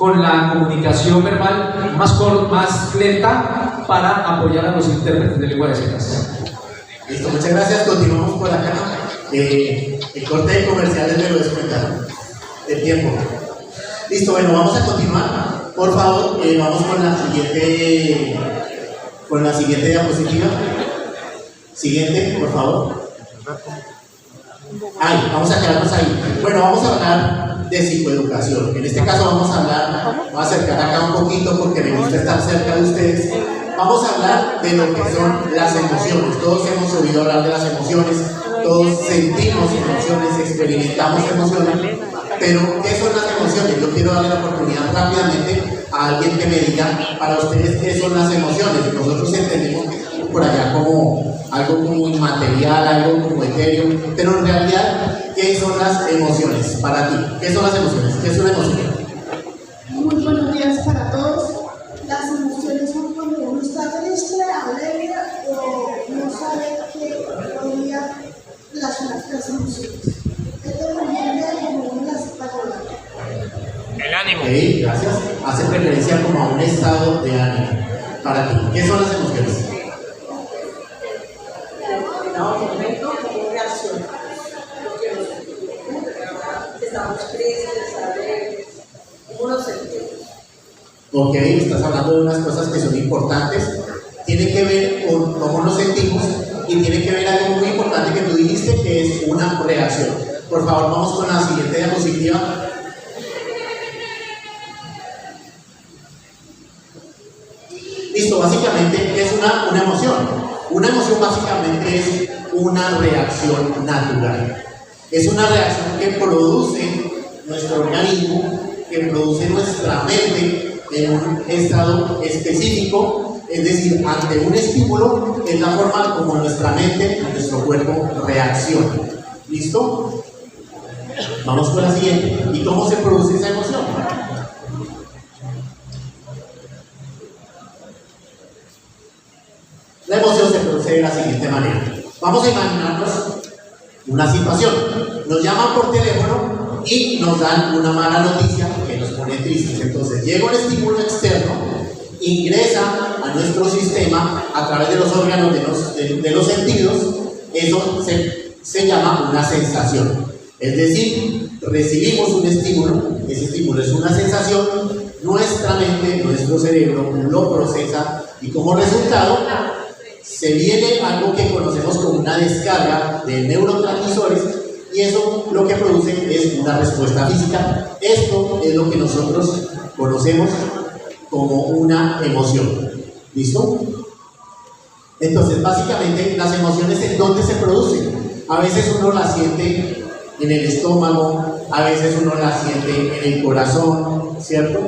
con la comunicación verbal más lenta para apoyar a los intérpretes de lengua de señas. Listo, muchas gracias. Continuamos por acá. El corte de comerciales me lo descuentaron. El tiempo. Listo, bueno, vamos a continuar. Por favor, vamos con la siguiente diapositiva. Siguiente, por favor. Ahí, vamos a quedarnos ahí. Bueno, vamos a hablar de psicoeducación. En este caso vamos a hablar, voy a acercar acá un poquito porque me gusta estar cerca de ustedes. Vamos a hablar de lo que son las emociones. Todos hemos oído hablar de las emociones, todos sentimos emociones, experimentamos emociones, pero ¿qué son las emociones? Yo quiero darle la oportunidad rápidamente a alguien que me diga para ustedes qué son las emociones. Nosotros entendemos por allá como algo como inmaterial, algo como etéreo, pero en realidad, ¿qué son las emociones para ti? ¿Qué son las emociones? ¿Qué es una emoción? Muy buenos días para todos. Las emociones son cuando uno está triste, alegre o no sabe qué podría relacionar las emociones. Esto depende de cómo uno las está volando. El ánimo. Ok, gracias. Hace referencia como a un estado de ánimo. Para ti, ¿qué son las emociones? Momento como reacción, estamos tristes, alegres, ¿cómo nos sentimos? Ok, estás hablando de unas cosas que son importantes, tiene que ver con cómo nos sentimos y tiene que ver algo muy importante que tú dijiste, que es una reacción. Por favor, vamos con la siguiente diapositiva. Listo, básicamente, ¿qué es una emoción? Una emoción básicamente es una reacción natural. Es una reacción que produce nuestro organismo, que produce nuestra mente en un estado específico, es decir, ante un estímulo, es la forma como nuestra mente, nuestro cuerpo reacciona. ¿Listo? Vamos con la siguiente. ¿Y cómo se produce esa emoción? La emoción se produce de la siguiente manera. Vamos a imaginarnos una situación. Nos llaman por teléfono y nos dan una mala noticia que nos pone tristes. Entonces llega un estímulo externo, ingresa a nuestro sistema a través de los órganos de los sentidos. Eso se llama una sensación. Es decir, recibimos un estímulo, ese estímulo es una sensación, nuestra mente, nuestro cerebro lo procesa y como resultado se viene algo que conocemos como una descarga de neurotransmisores y eso lo que produce es una respuesta física. Esto es lo que nosotros conocemos como una emoción. ¿Listo? Entonces, básicamente, las emociones ¿en dónde se producen? A veces uno las siente en el estómago, a veces uno las siente en el corazón, ¿cierto?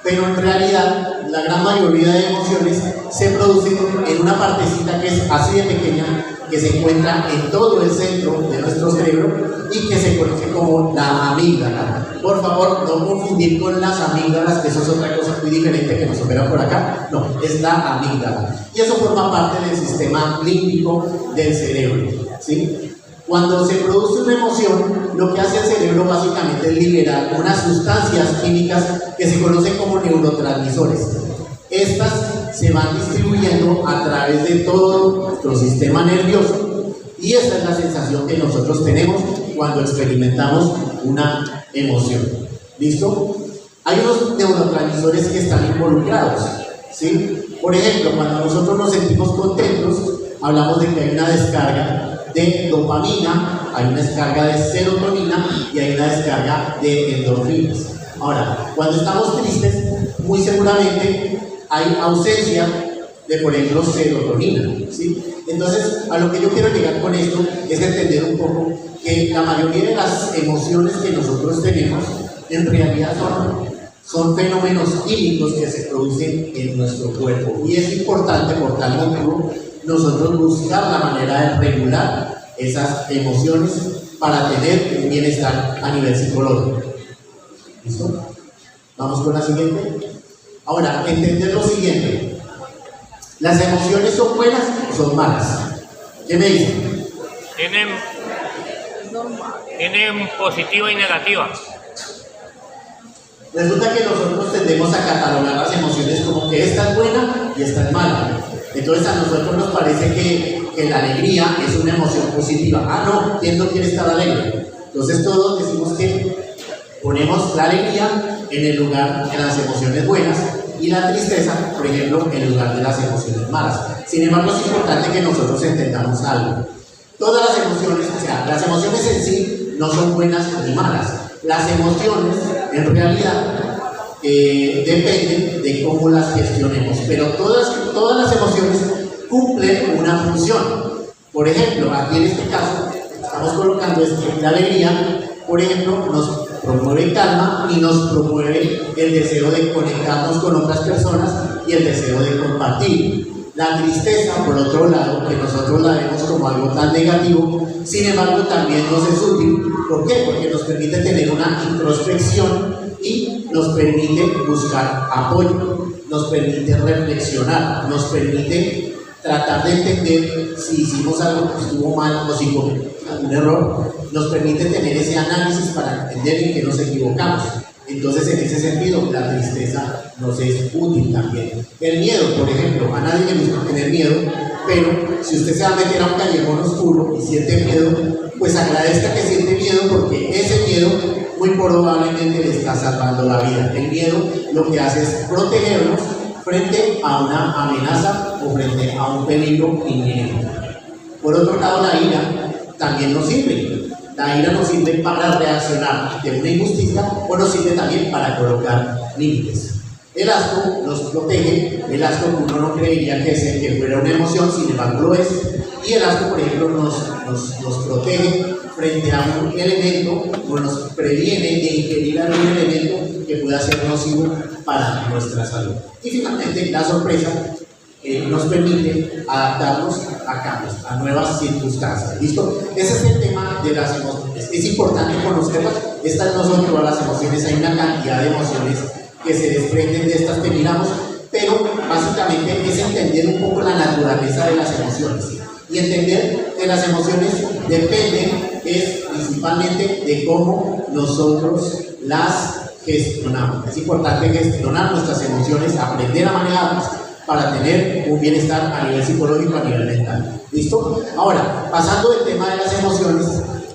Pero en realidad la gran mayoría de emociones se producen en una partecita que es así de pequeña, que se encuentra en todo el centro de nuestro cerebro y que se conoce como la amígdala. Por favor, no confundir con las amígdalas, que eso es otra cosa muy diferente que nos opera por acá. No, es la amígdala. Y eso forma parte del sistema límbico del cerebro, ¿sí? Cuando se produce una emoción, lo que hace el cerebro básicamente es liberar unas sustancias químicas que se conocen como neurotransmisores. Estas se van distribuyendo a través de todo nuestro sistema nervioso y esa es la sensación que nosotros tenemos cuando experimentamos una emoción. ¿Listo? Hay unos neurotransmisores que están involucrados, ¿sí? Por ejemplo, cuando nosotros nos sentimos contentos, hablamos de que hay una descarga de dopamina, hay una descarga de serotonina y hay una descarga de endorfinas. Ahora, cuando estamos tristes, muy seguramente hay ausencia de, por ejemplo, serotonina, ¿sí? Entonces, a lo que yo quiero llegar con esto es entender un poco que la mayoría de las emociones que nosotros tenemos en realidad son fenómenos químicos que se producen en nuestro cuerpo y es importante por tal motivo nosotros buscar la manera de regular esas emociones para tener un bienestar a nivel psicológico. ¿Listo? Vamos con la siguiente. Ahora, entender lo siguiente. ¿Las emociones son buenas o son malas? ¿Qué me dicen? Tienen positiva y negativa. Resulta que nosotros tendemos a catalogar las emociones como que esta es buena y esta es mala. Entonces a nosotros nos parece que la alegría es una emoción positiva. Ah, no, ¿quién no quiere estar alegre? Entonces todos decimos que ponemos la alegría en el lugar de las emociones buenas y la tristeza, por ejemplo, en el lugar de las emociones malas. Sin embargo, es importante que nosotros entendamos algo. Todas las emociones, o sea, las emociones en sí no son buenas ni malas. Las emociones, en realidad, dependen de cómo las gestionemos, pero todas las emociones cumplen una función. Por ejemplo, aquí en este caso, estamos colocando la alegría, por ejemplo, nos promueve calma y nos promueve el deseo de conectarnos con otras personas y el deseo de compartir. La tristeza, por otro lado, que nosotros la vemos como algo tan negativo, sin embargo también nos es útil. ¿Por qué? Porque nos permite tener una introspección y nos permite buscar apoyo, nos permite reflexionar, nos permite tratar de entender si hicimos algo que estuvo mal o si cometimos algún error, nos permite tener ese análisis para entender en qué nos equivocamos. Entonces, en ese sentido, la tristeza nos es útil también. El miedo, por ejemplo, a nadie le gusta tener miedo, pero si usted se va a meter a un callejón oscuro y siente miedo, pues agradezca que siente miedo, porque ese miedo muy probablemente le está salvando la vida. El miedo lo que hace es protegernos frente a una amenaza o frente a un peligro inminente. Por otro lado, la ira también nos sirve. La ira nos sirve para reaccionar de una injusticia o nos sirve también para colocar límites. El asco nos protege, el asco uno no creería que fuera una emoción, sin embargo lo es, y el asco, por ejemplo, nos protege frente a un elemento o nos previene de ingerir algún elemento que pueda ser nocivo para nuestra salud. Y finalmente, la sorpresa nos permite adaptarnos a cambios, a nuevas circunstancias. ¿Listo? Ese es el tema de las emociones. Es importante conocerlas. Estas no son todas las emociones, hay una cantidad de emociones que se desprenden de estas que miramos, pero básicamente es entender un poco la naturaleza de las emociones. Y entender que las emociones dependen principalmente de cómo nosotros las gestionamos. Es importante gestionar nuestras emociones, aprender a manejarlas para tener un bienestar a nivel psicológico, a nivel mental. ¿Listo? Ahora, pasando del tema de las emociones,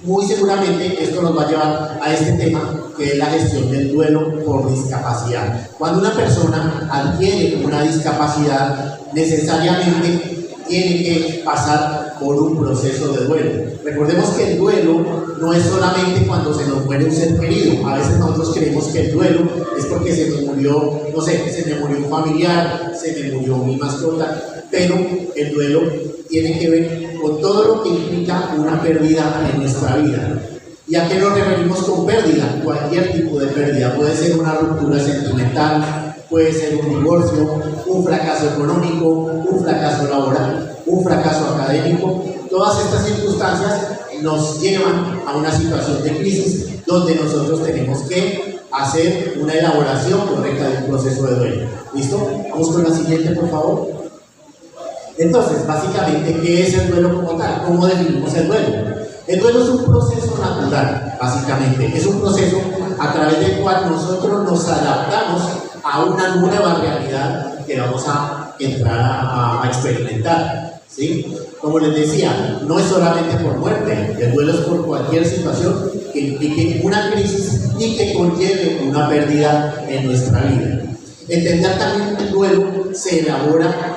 muy seguramente esto nos va a llevar a este tema, que es la gestión del duelo por discapacidad. Cuando una persona adquiere una discapacidad, necesariamente tiene que pasar por un proceso de duelo. Recordemos que el duelo no es solamente cuando se nos muere un ser querido. A veces nosotros creemos que el duelo es porque se nos murió, no sé, se me murió un familiar, se me murió mi mascota, pero el duelo tiene que ver con todo lo que implica una pérdida en nuestra vida. ¿Y a qué nos referimos con pérdida? Cualquier tipo de pérdida. Puede ser una ruptura sentimental, puede ser un divorcio, un fracaso económico, un fracaso laboral, un fracaso académico. Todas estas circunstancias nos llevan a una situación de crisis donde nosotros tenemos que hacer una elaboración correcta de un proceso de duelo. ¿Listo? Vamos con la siguiente, por favor. Entonces, básicamente, ¿qué es el duelo como tal? ¿Cómo definimos el duelo? El duelo es un proceso natural, básicamente. Es un proceso a través del cual nosotros nos adaptamos a una nueva realidad que vamos a entrar a experimentar, ¿sí? Como les decía, no es solamente por muerte, el duelo es por cualquier situación que implique una crisis y que conlleve una pérdida en nuestra vida. Entender también que el duelo se elabora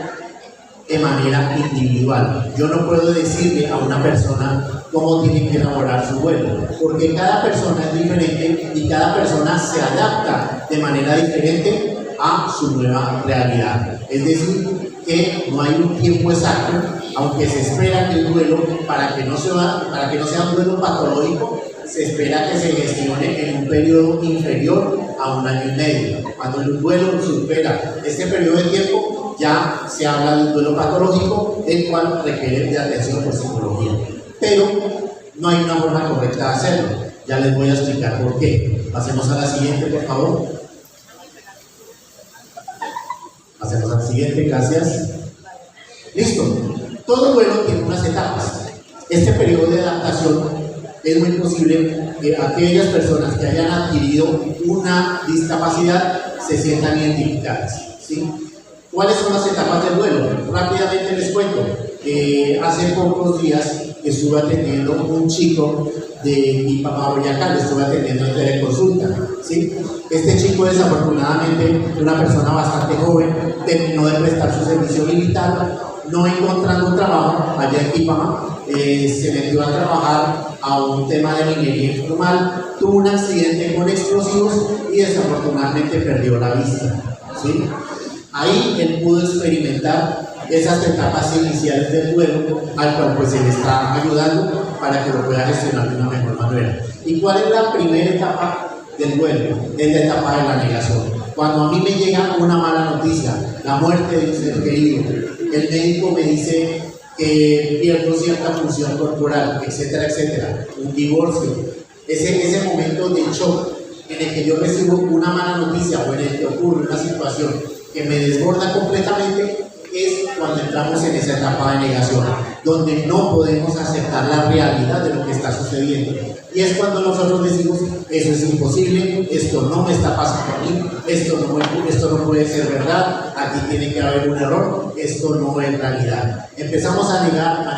de manera individual. Yo no puedo decirle a una persona cómo tiene que elaborar su duelo, porque cada persona es diferente y cada persona se adapta de manera diferente a su nueva realidad. Es decir, que no hay un tiempo exacto, aunque se espera que el duelo, para que no sea un duelo patológico, se espera que se gestione en un periodo inferior a 1 año y medio. Cuando el duelo supera este periodo de tiempo, ya se habla de un duelo patológico, el cual requiere de atención por psicología. Pero no hay una forma correcta de hacerlo. Ya les voy a explicar por qué. Pasemos a la siguiente, por favor. Pasemos a la siguiente, gracias. Listo. Todo duelo tiene unas etapas. Este periodo de adaptación es muy posible que aquellas personas que hayan adquirido una discapacidad se sientan identificadas, ¿sí? ¿Cuáles son las etapas del duelo? Rápidamente les cuento. Hace pocos días estuve atendiendo a un chico de Ipamá, Boyacá, lo estuve atendiendo en teleconsulta, ¿sí? Este chico, desafortunadamente, una persona bastante joven, terminó de prestar su servicio militar, no encontrando un trabajo allá en Ipamá, se metió a trabajar a un tema de minería informal, tuvo un accidente con explosivos y desafortunadamente perdió la vista, ¿sí? Ahí él pudo experimentar esas etapas iniciales del duelo, al cual pues se le está ayudando para que lo pueda gestionar de una mejor manera. ¿Y cuál es la primera etapa del duelo? Es la etapa de la negación. Cuando a mí me llega una mala noticia, la muerte de un ser querido, el médico me dice que pierdo cierta función corporal, etcétera, etcétera, un divorcio, ese momento de shock en el que yo recibo una mala noticia o en el que ocurre una situación que me desborda completamente, es cuando entramos en esa etapa de negación, donde no podemos aceptar la realidad de lo que está sucediendo. Y es cuando nosotros decimos, eso es imposible, esto no me está pasando a mí, esto no puede ser verdad, aquí tiene que haber un error, esto no es realidad. Empezamos a negar,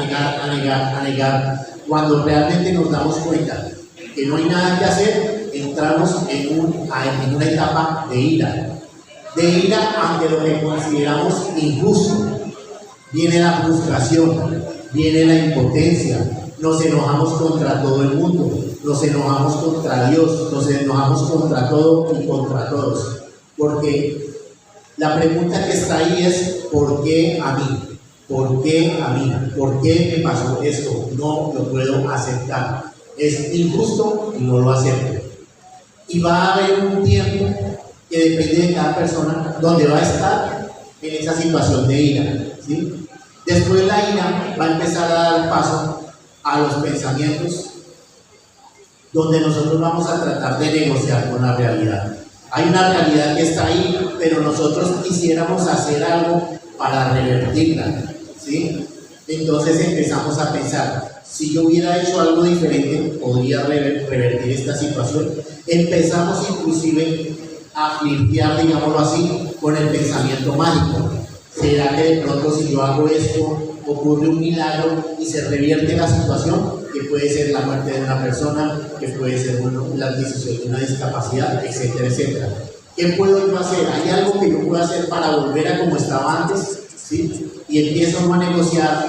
cuando realmente nos damos cuenta que no hay nada que hacer, entramos en una etapa de ira ante lo que consideramos injusto. Viene la frustración, viene la impotencia, nos enojamos contra todo el mundo, nos enojamos contra Dios, nos enojamos contra todo y contra todos, porque la pregunta que está ahí es ¿por qué a mí? ¿Por qué a mí? ¿Por qué me pasó esto? No lo puedo aceptar, es injusto y no lo acepto. Y va a haber un tiempo que depende de cada persona, donde va a estar en esa situación de ira, ¿sí? Después la ira va a empezar a dar paso a los pensamientos, donde nosotros vamos a tratar de negociar con la realidad. Hay una realidad que está ahí, pero nosotros quisiéramos hacer algo para revertirla, ¿sí? Entonces empezamos a pensar, si yo hubiera hecho algo diferente, podría revertir esta situación. Empezamos inclusive a flirtear, digámoslo así, con el pensamiento mágico. ¿Será que de pronto si yo hago esto, ocurre un milagro y se revierte la situación? Que puede ser la muerte de una persona, que puede ser la adquisición de una discapacidad, etcétera, etcétera. ¿Qué puedo yo hacer? ¿Hay algo que yo pueda hacer para volver a como estaba antes? ¿Sí? Y empiezo a negociar,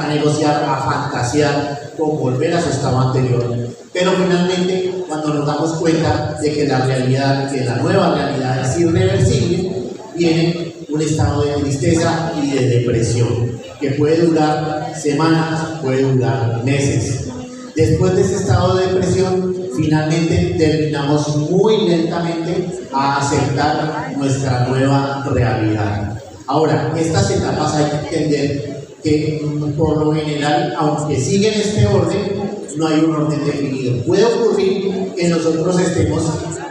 a fantasear con volver a su estado anterior. Pero finalmente, cuando nos damos cuenta de que la realidad, que la nueva realidad es irreversible, viene un estado de tristeza y de depresión, que puede durar semanas, puede durar meses. Después de ese estado de depresión, finalmente terminamos muy lentamente a aceptar nuestra nueva realidad. Ahora, estas etapas hay que entender que por lo general, aunque siguen este orden, no hay un orden definido. Puede ocurrir que nosotros estemos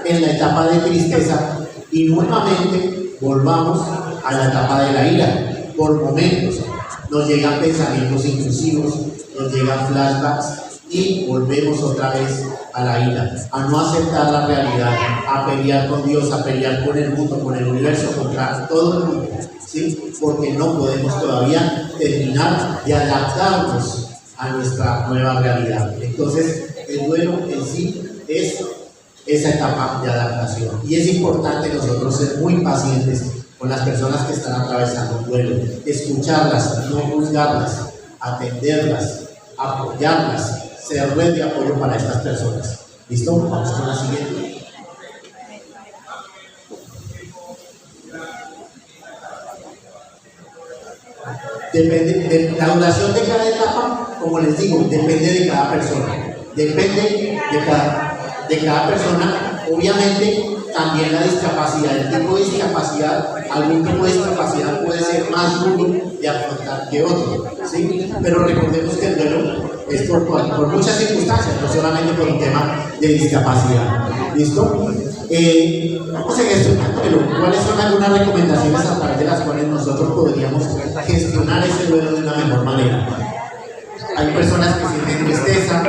en la etapa de tristeza y nuevamente volvamos a la etapa de la ira. Por momentos nos llegan pensamientos intrusivos, nos llegan flashbacks y volvemos otra vez a la ira, a no aceptar la realidad, a pelear con Dios, a pelear con el mundo, con el universo, contra todo el mundo, ¿sí? Porque no podemos todavía terminar de adaptarnos a nuestra nueva realidad. Entonces, el duelo en sí es esa etapa de adaptación. Y es importante nosotros ser muy pacientes con las personas que están atravesando un duelo, escucharlas, no juzgarlas, atenderlas, apoyarlas, ser red de apoyo para estas personas. ¿Listo? Vamos con la siguiente. Depende de la duración de cada etapa, como les digo, depende de cada persona. Depende de cada persona. Obviamente, también la discapacidad, el tipo de discapacidad, algún tipo de discapacidad puede ser más duro de afrontar que otro, ¿sí? Pero recordemos que el duelo es por muchas circunstancias, no solamente por un tema de discapacidad. ¿Listo? Vamos en esto, pero ¿cuáles son algunas recomendaciones a través de las cuales nosotros podríamos gestionar ese duelo de una mejor manera? Hay personas que sienten tristeza,